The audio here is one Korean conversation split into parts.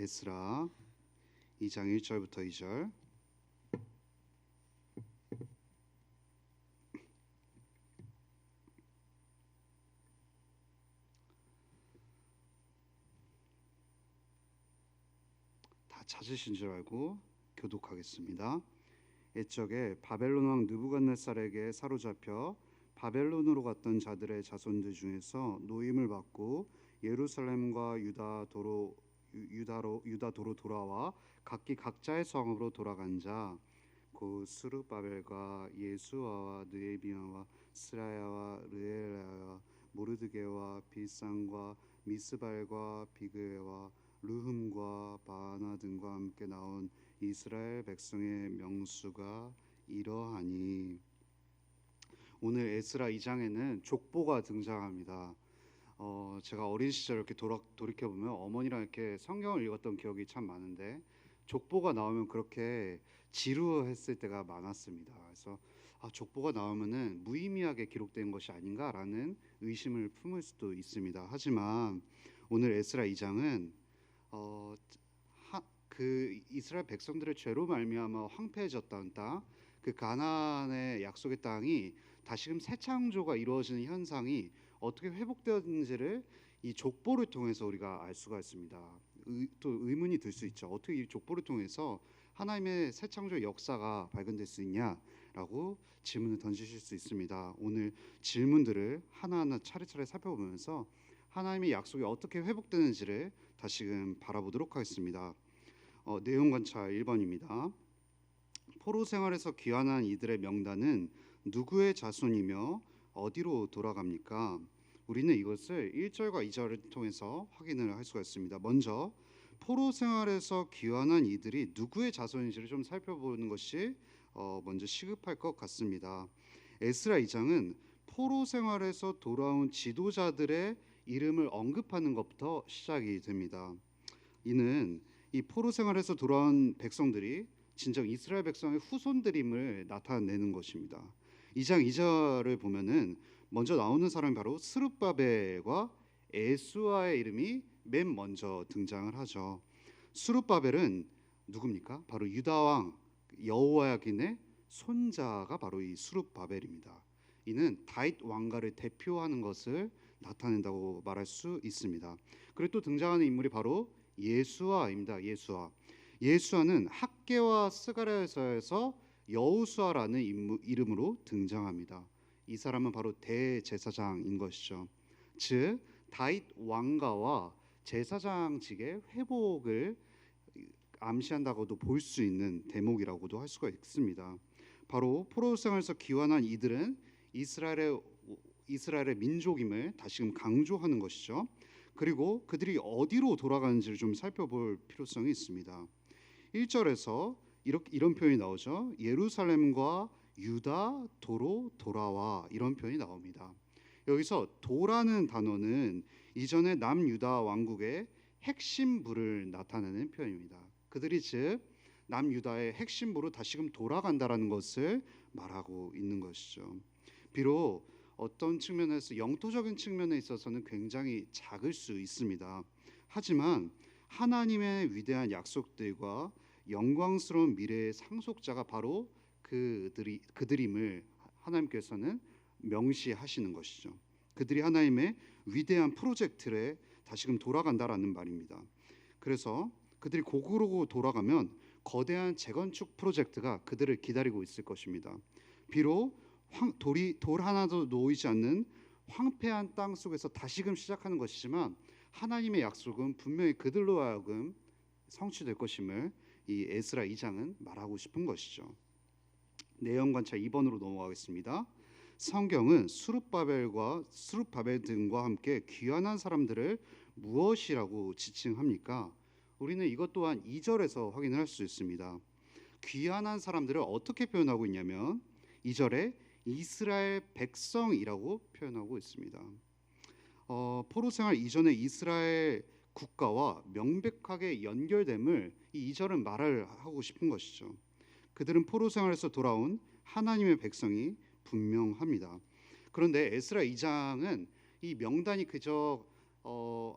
에스라 2장 1절부터 2절. 다 찾으신 줄 알고 교독하겠습니다. 옛적에 바벨론 왕 느부갓네살에게 사로잡혀 바벨론으로 갔던 자들의 자손들 중에서 노임을 받고 예루살렘과 유다도로 돌아와 각기 각자의 성읍으로 돌아간 자, 곧 스룹바벨과 예수아와 느헤미야와 스라야와 르엘라야 모르드게와 빌산과 미스발과 비그웨와 르흠과 바나 등과 함께 나온 이스라엘 백성의 명수가 이러하니. 오늘 에스라 2장에는 족보가 등장합니다. 제가 어린 시절 이렇게 돌이켜 보면 어머니랑 이렇게 성경을 읽었던 기억이 참 많은데 족보가 나오면 그렇게 지루했을 때가 많았습니다. 그래서 족보가 나오면은 무의미하게 기록된 것이 아닌가라는 의심을 품을 수도 있습니다. 하지만 오늘 에스라 2장은 그 이스라엘 백성들의 죄로 말미암아 황폐해졌던 땅, 그 가나안의 약속의 땅이 다시금 새 창조가 이루어지는 현상이 어떻게 회복되었는지를 이 족보를 통해서 우리가 알 수가 있습니다. 또 의문이 들 수 있죠. 어떻게 이 족보를 통해서 하나님의 새 창조의 역사가 발견될 수 있냐라고 질문을 던지실 수 있습니다. 오늘 질문들을 하나하나 차례차례 살펴보면서 하나님의 약속이 어떻게 회복되는지를 다시금 바라보도록 하겠습니다. 내용 관찰 1번입니다. 포로 생활에서 귀환한 이들의 명단은 누구의 자손이며 어디로 돌아갑니까? 우리는 이것을 1절과 2절을 통해서 확인을 할 수가 있습니다. 먼저 포로 생활에서 귀환한 이들이 누구의 자손인지를 좀 살펴보는 것이 먼저 시급할 것 같습니다. 에스라 2장은 포로 생활에서 돌아온 지도자들의 이름을 언급하는 것부터 시작이 됩니다. 이는 이 포로 생활에서 돌아온 백성들이 진정 이스라엘 백성의 후손들임을 나타내는 것입니다. 2장 2절을 보면은 먼저 나오는 사람이 바로 스룹바벨과 에수아의 이름이 맨 먼저 등장을 하죠. 스룹바벨은 누굽니까? 바로 유다 왕 여호야긴의 손자가 바로 이 스룹바벨입니다. 이는 다윗 왕가를 대표하는 것을 나타낸다고 말할 수 있습니다. 그리고 또 등장하는 인물이 바로 예수아입니다. 예수아는 학개와 스가랴서에서 여호수아라는 이름으로 등장합니다. 이 사람은 바로 대제사장인 것이죠. 즉 다윗 왕가와 제사장직의 회복을 암시한다고도 볼 수 있는 대목이라고도 할 수가 있습니다. 바로 포로 생활에서 귀환한 이들은 이스라엘의 민족임을 다시금 강조하는 것이죠. 그리고 그들이 어디로 돌아가는지를 좀 살펴볼 필요성이 있습니다. 1절에서 이런 표현이 나오죠. 예루살렘과 유다 도로 돌아와, 이런 표현이 나옵니다. 여기서 도라는 단어는 이전의 남유다 왕국의 핵심부를 나타내는 표현입니다. 그들이 즉 남유다의 핵심부로 다시금 돌아간다라는 것을 말하고 있는 것이죠. 비록 어떤 측면에서 영토적인 측면에 있어서는 굉장히 작을 수 있습니다. 하지만 하나님의 위대한 약속들과 영광스러운 미래의 상속자가 바로 그들임을 하나님께서는 명시하시는 것이죠. 그들이 하나님의 위대한 프로젝트에 다시금 돌아간다라는 말입니다. 그래서 그들이 고국으로 돌아가면 거대한 재건축 프로젝트가 그들을 기다리고 있을 것입니다. 비록 돌 하나도 놓이지 않는 황폐한 땅 속에서 다시금 시작하는 것이지만 하나님의 약속은 분명히 그들로 하여금 성취될 것임을 이 에스라 2장은 말하고 싶은 것이죠. 내용 관찰 2번으로 넘어가겠습니다. 성경은 스룹바벨 등과 함께 귀환한 사람들을 무엇이라고 지칭합니까? 우리는 이것 또한 2절에서 확인을 할 수 있습니다. 귀환한 사람들을 어떻게 표현하고 있냐면 2절에 이스라엘 백성이라고 표현하고 있습니다. 포로 생활 이전의 이스라엘 국가와 명백하게 연결됨을 이 2절은 말을 하고 싶은 것이죠. 그들은 포로 생활에서 돌아온 하나님의 백성이 분명합니다. 그런데 에스라 2장은 이 명단이 그저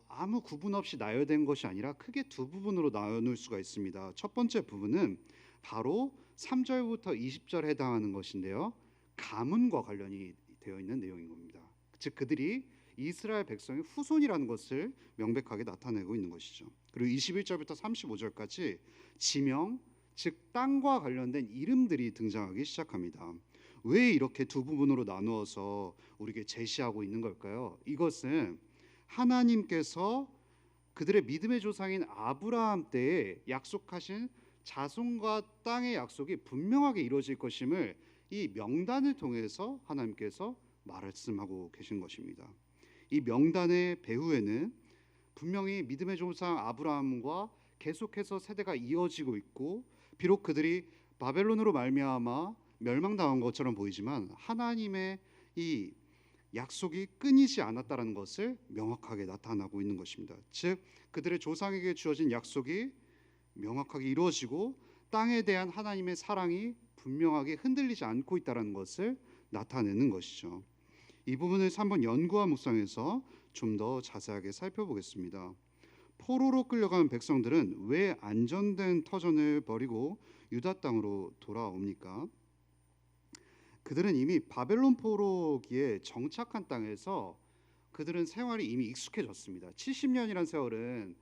아무 구분 없이 나열된 것이 아니라 크게 두 부분으로 나눌 수가 있습니다. 첫 번째 부분은 바로 3절부터 20절에 해당하는 것인데요. 가문과 관련이 되어 있는 내용인 겁니다. 즉 그들이 이스라엘 백성의 후손이라는 것을 명백하게 나타내고 있는 것이죠. 그리고 21절부터 35절까지 지명, 즉 땅과 관련된 이름들이 등장하기 시작합니다. 왜 이렇게 두 부분으로 나누어서 우리에게 제시하고 있는 걸까요? 이것은 하나님께서 그들의 믿음의 조상인 아브라함 때에 약속하신 자손과 땅의 약속이 분명하게 이루어질 것임을 이 명단을 통해서 하나님께서 말씀하고 계신 것입니다. 이 명단의 배후에는 분명히 믿음의 조상 아브라함과 계속해서 세대가 이어지고 있고, 비록 그들이 바벨론으로 말미암아 멸망당한 것처럼 보이지만 하나님의 이 약속이 끊이지 않았다는 것을 명확하게 나타나고 있는 것입니다. 즉 그들의 조상에게 주어진 약속이 명확하게 이루어지고 땅에 대한 하나님의 사랑이 분명하게 흔들리지 않고 있다는 것을 나타내는 것이죠. 이 부분을 한번 연구와 묵상해서 좀 더 자세하게 살펴보겠습니다. 포로로 끌려간 백성들은 왜 안전된 터전을 버리고 유다 땅으로 돌아옵니까? 그들은 이미 바벨론 포로기에 정착한 땅에서 그들은 생활이 이미 익숙해졌습니다. 70년이란 세월은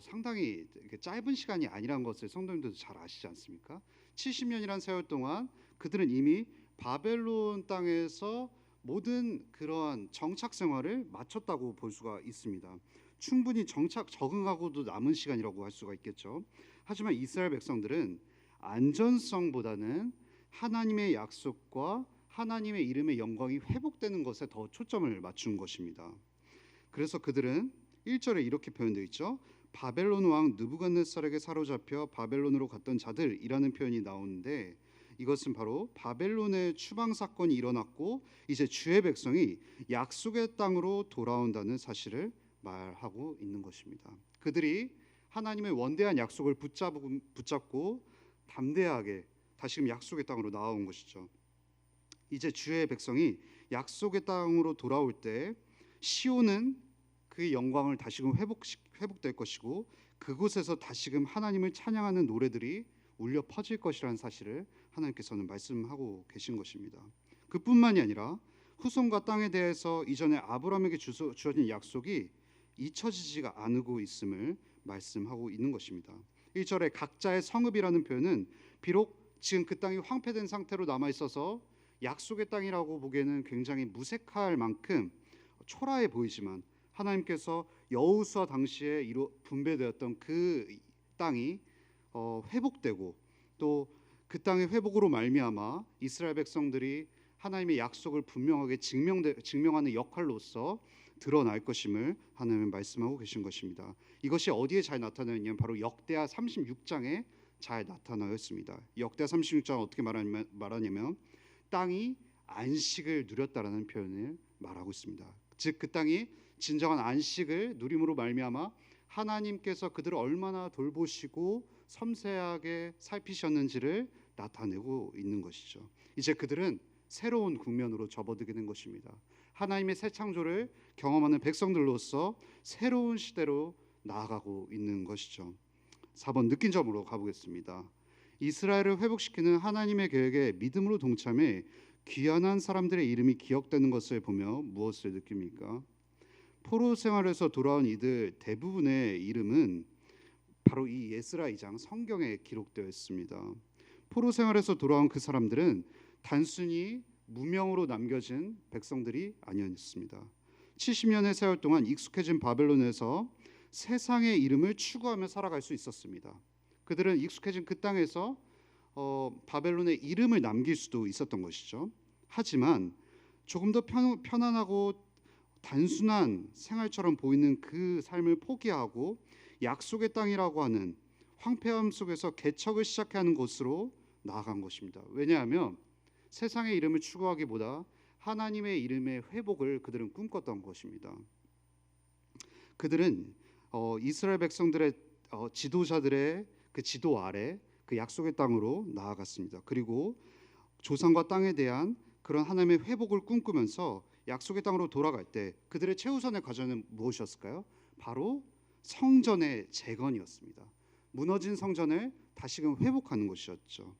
상당히 짧은 시간이 아니란 것을 성도님들도 잘 아시지 않습니까? 70년이란 세월 동안 그들은 이미 바벨론 땅에서 모든 그러한 정착 생활을 마쳤다고 볼 수가 있습니다. 충분히 적응하고도 남은 시간이라고 할 수가 있겠죠. 하지만 이스라엘 백성들은 안전성보다는 하나님의 약속과 하나님의 이름의 영광이 회복되는 것에 더 초점을 맞춘 것입니다. 그래서 그들은 1절에 이렇게 표현되어 있죠. 바벨론 왕 느부갓네살에게 사로잡혀 바벨론으로 갔던 자들이라는 표현이 나오는데, 이것은 바로 바벨론의 추방 사건이 일어났고 이제 주의 백성이 약속의 땅으로 돌아온다는 사실을 말하고 있는 것입니다. 그들이 하나님의 원대한 약속을 붙잡고 담대하게 다시금 약속의 땅으로 나아온 것이죠. 이제 주의 백성이 약속의 땅으로 돌아올 때 시온은 그의 영광을 다시금 회복될 것이고, 그곳에서 다시금 하나님을 찬양하는 노래들이 울려 퍼질 것이라는 사실을 하나님께서는 말씀하고 계신 것입니다. 그뿐만이 아니라 후손과 땅에 대해서 이전에 아브라함에게 주어진 약속이 잊혀지지가 않고 있음을 말씀하고 있는 것입니다. 1절에 각자의 성읍이라는 표현은 비록 지금 그 땅이 황폐된 상태로 남아 있어서 약속의 땅이라고 보기에는 굉장히 무색할 만큼 초라해 보이지만, 하나님께서 여호수아 당시에 분배되었던 그 땅이 회복되고 또 그 땅의 회복으로 말미암아 이스라엘 백성들이 하나님의 약속을 분명하게 증명하는 역할로서 드러날 것임을 하나님은 말씀하고 계신 것입니다. 이것이 어디에 잘 나타나냐면 바로 역대하 36장에 잘 나타나어 있습니다. 역대하 36장은 어떻게 말하냐면 땅이 안식을 누렸다라는 표현을 말하고 있습니다. 즉 그 땅이 진정한 안식을 누림으로 말미암아 하나님께서 그들을 얼마나 돌보시고 섬세하게 살피셨는지를 나타내고 있는 것이죠. 이제 그들은 새로운 국면으로 접어들게 된 것입니다. 하나님의 새 창조를 경험하는 백성들로서 새로운 시대로 나아가고 있는 것이죠. 4번 느낀 점으로 가보겠습니다. 이스라엘을 회복시키는 하나님의 계획에 믿음으로 동참해 귀환한 사람들의 이름이 기억되는 것을 보며 무엇을 느낍니까? 포로 생활에서 돌아온 이들 대부분의 이름은 바로 이 예스라 2장 성경에 기록되어 있습니다. 포로 생활에서 돌아온 그 사람들은 단순히 무명으로 남겨진 백성들이 아니었습니다. 70년의 세월 동안 익숙해진 바벨론에서 세상의 이름을 추구하며 살아갈 수 있었습니다. 그들은 익숙해진 그 땅에서 바벨론의 이름을 남길 수도 있었던 것이죠. 하지만 조금 더 편안하고 단순한 생활처럼 보이는 그 삶을 포기하고 약속의 땅이라고 하는 황폐함 속에서 개척을 시작하는 곳으로 나아간 것입니다. 왜냐하면 세상의 이름을 추구하기보다 하나님의 이름의 회복을 그들은 꿈꿨던 것입니다. 그들은 이스라엘 백성들의 지도자들의 그 지도 아래 그 약속의 땅으로 나아갔습니다. 그리고 조상과 땅에 대한 그런 하나님의 회복을 꿈꾸면서 약속의 땅으로 돌아갈 때 그들의 최우선의 과제는 무엇이었을까요? 바로 성전의 재건이었습니다. 무너진 성전을 다시금 회복하는 것이었죠.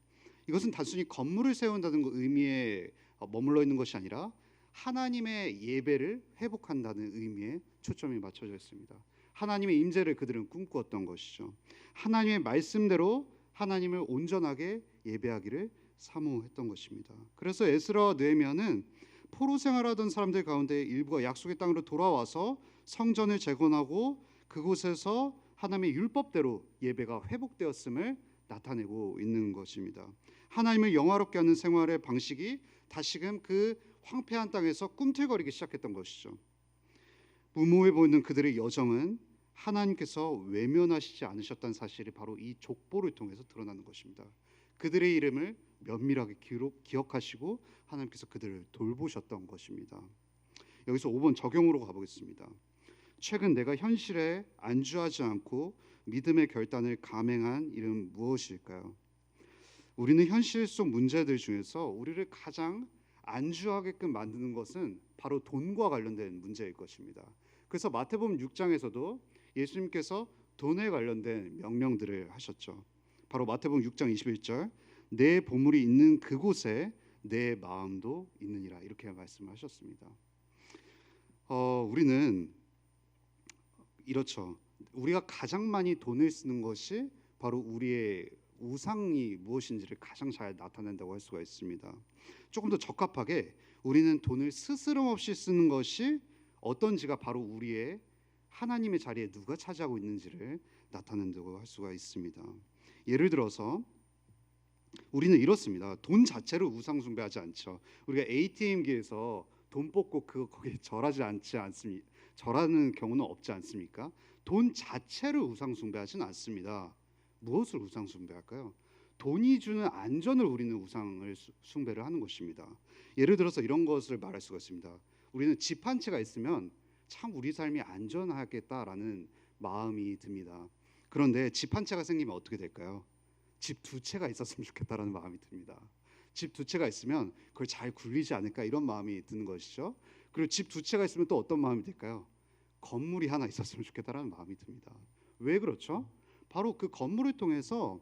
이것은 단순히 건물을 세운다는 의미에 머물러 있는 것이 아니라 하나님의 예배를 회복한다는 의미에 초점이 맞춰져 있습니다. 하나님의 임재를 그들은 꿈꾸었던 것이죠. 하나님의 말씀대로 하나님을 온전하게 예배하기를 사모했던 것입니다. 그래서 에스라와 느헤미야는 포로 생활하던 사람들 가운데 일부가 약속의 땅으로 돌아와서 성전을 재건하고 그곳에서 하나님의 율법대로 예배가 회복되었음을 나타내고 있는 것입니다. 하나님을 영화롭게 하는 생활의 방식이 다시금 그 황폐한 땅에서 꿈틀거리기 시작했던 것이죠. 무모해 보이는 그들의 여정은 하나님께서 외면하시지 않으셨다는 사실이 바로 이 족보를 통해서 드러나는 것입니다. 그들의 이름을 면밀하게 기억하시고 하나님께서 그들을 돌보셨던 것입니다. 여기서 5번 적용으로 가보겠습니다. 최근 내가 현실에 안주하지 않고 믿음의 결단을 감행한 일은 무엇일까요? 우리는 현실 속 문제들 중에서 우리를 가장 안주하게끔 만드는 것은 바로 돈과 관련된 문제일 것입니다. 그래서 마태복음 6장에서도 예수님께서 돈에 관련된 명령들을 하셨죠. 바로 마태복음 6장 21절 내 보물이 있는 그곳에 내 마음도 있느니라 이렇게 말씀하셨습니다. 우리는 이렇죠. 우리가 가장 많이 돈을 쓰는 것이 바로 우리의 우상이 무엇인지를 가장 잘 나타낸다고 할 수가 있습니다. 조금 더 적합하게 우리는 돈을 스스럼 없이 쓰는 것이 어떤지가 바로 우리의 하나님의 자리에 누가 차지하고 있는지를 나타낸다고 할 수가 있습니다. 예를 들어서 우리는 이렇습니다. 돈 자체를 우상 숭배하지 않죠. 우리가 ATM기에서 돈 뽑고 거기에 절하지 않습니까? 절하는 경우는 없지 않습니까? 돈 자체를 우상 숭배하지는 않습니다. 무엇을 우상 숭배할까요? 돈이 주는 안전을 우리는 우상을 숭배를 하는 것입니다. 예를 들어서 이런 것을 말할 수가 있습니다. 우리는 집 한 채가 있으면 참 우리 삶이 안전하겠다라는 마음이 듭니다. 그런데 집 한 채가 생기면 어떻게 될까요? 집 두 채가 있었으면 좋겠다라는 마음이 듭니다. 집 두 채가 있으면 그걸 잘 굴리지 않을까 이런 마음이 드는 것이죠. 그리고 집 두 채가 있으면 또 어떤 마음이 들까요? 건물이 하나 있었으면 좋겠다라는 마음이 듭니다. 왜 그렇죠? 바로 그 건물을 통해서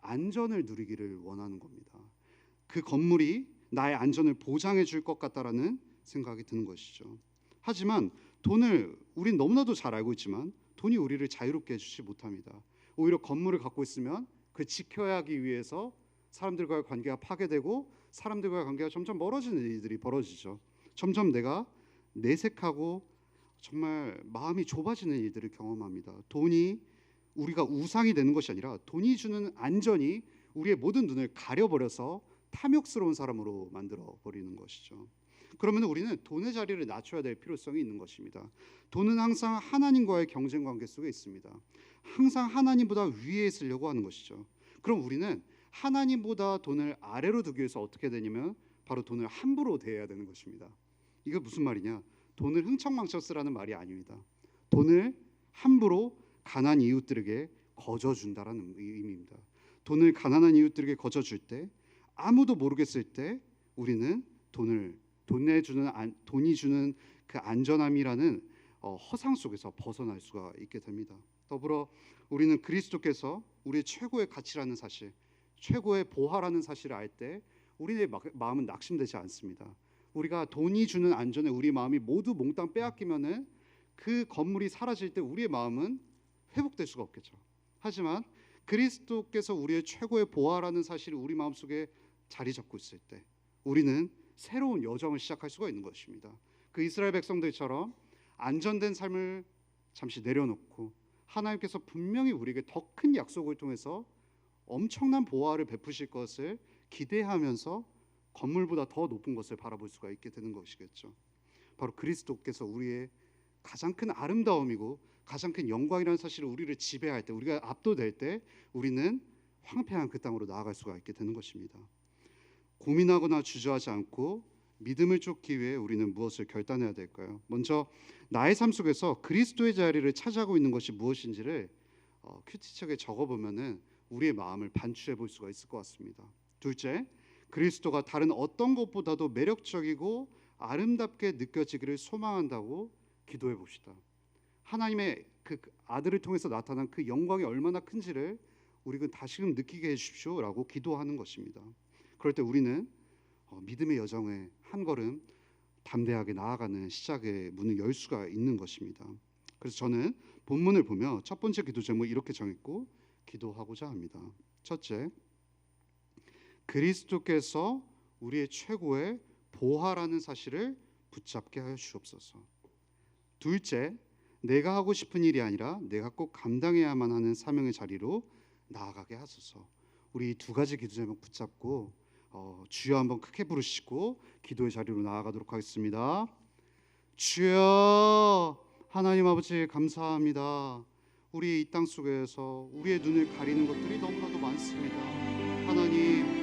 안전을 누리기를 원하는 겁니다. 그 건물이 나의 안전을 보장해 줄 것 같다라는 생각이 드는 것이죠. 하지만 돈을 우린 너무나도 잘 알고 있지만 돈이 우리를 자유롭게 해주지 못합니다. 오히려 건물을 갖고 있으면 그 지켜야 하기 위해서 사람들과의 관계가 파괴되고 사람들과의 관계가 점점 멀어지는 일들이 벌어지죠. 점점 내가 내색하고 정말 마음이 좁아지는 일들을 경험합니다. 돈이 우리가 우상이 되는 것이 아니라 돈이 주는 안전이 우리의 모든 눈을 가려버려서 탐욕스러운 사람으로 만들어 버리는 것이죠. 그러면 우리는 돈의 자리를 낮춰야 될 필요성이 있는 것입니다. 돈은 항상 하나님과의 경쟁 관계 속에 있습니다. 항상 하나님보다 위에 있으려고 하는 것이죠. 그럼 우리는 하나님보다 돈을 아래로 두기 위해서 어떻게 되냐면 바로 돈을 함부로 대해야 되는 것입니다. 이게 무슨 말이냐? 돈을 흥청망청 쓰라는 말이 아닙니다. 돈을 함부로 가난한 이웃들에게 거저준다라는 의미입니다. 돈을 가난한 이웃들에게 거저줄 때 아무도 모르겠을 때 우리는 돈이 주는 그 안전함이라는 허상 속에서 벗어날 수가 있게 됩니다. 더불어 우리는 그리스도께서 우리의 최고의 가치라는 사실, 최고의 보화라는 사실을 알 때 우리의 마음은 낙심되지 않습니다. 우리가 돈이 주는 안전에 우리 마음이 모두 몽땅 빼앗기면은 그 건물이 사라질 때 우리의 마음은 회복될 수가 없겠죠. 하지만 그리스도께서 우리의 최고의 보화라는 사실이 우리 마음속에 자리 잡고 있을 때 우리는 새로운 여정을 시작할 수가 있는 것입니다. 그 이스라엘 백성들처럼 안전된 삶을 잠시 내려놓고 하나님께서 분명히 우리에게 더 큰 약속을 통해서 엄청난 보화를 베푸실 것을 기대하면서 건물보다 더 높은 것을 바라볼 수가 있게 되는 것이겠죠. 바로 그리스도께서 우리의 가장 큰 아름다움이고 가장 큰 영광이라는 사실을 우리를 지배할 때, 우리가 압도될 때 우리는 황폐한 그 땅으로 나아갈 수가 있게 되는 것입니다. 고민하거나 주저하지 않고 믿음을 쫓기 위해 우리는 무엇을 결단해야 될까요? 먼저 나의 삶 속에서 그리스도의 자리를 차지하고 있는 것이 무엇인지를 큐티책에 적어보면은 우리의 마음을 반추해 볼 수가 있을 것 같습니다. 둘째, 그리스도가 다른 어떤 것보다도 매력적이고 아름답게 느껴지기를 소망한다고 기도해 봅시다. 하나님의 그 아들을 통해서 나타난 그 영광이 얼마나 큰지를 우리가 다시금 느끼게 해주십시오라고 기도하는 것입니다. 그럴 때 우리는 믿음의 여정에 한 걸음 담대하게 나아가는 시작의 문을 열 수가 있는 것입니다. 그래서 저는 본문을 보며 첫 번째 기도 제목을 이렇게 정했고 기도하고자 합니다. 첫째, 그리스도께서 우리의 최고의 보화라는 사실을 붙잡게 하여 주옵소서. 둘째, 내가 하고 싶은 일이 아니라 내가 꼭 감당해야만 하는 사명의 자리로 나아가게 하소서. 우리 이 두 가지 기도 제목 붙잡고 주여 한번 크게 부르시고 기도의 자리로 나아가도록 하겠습니다. 주여, 하나님 아버지 감사합니다. 우리 이 땅 속에서 우리의 눈을 가리는 것들이 너무나도 많습니다. 하나님,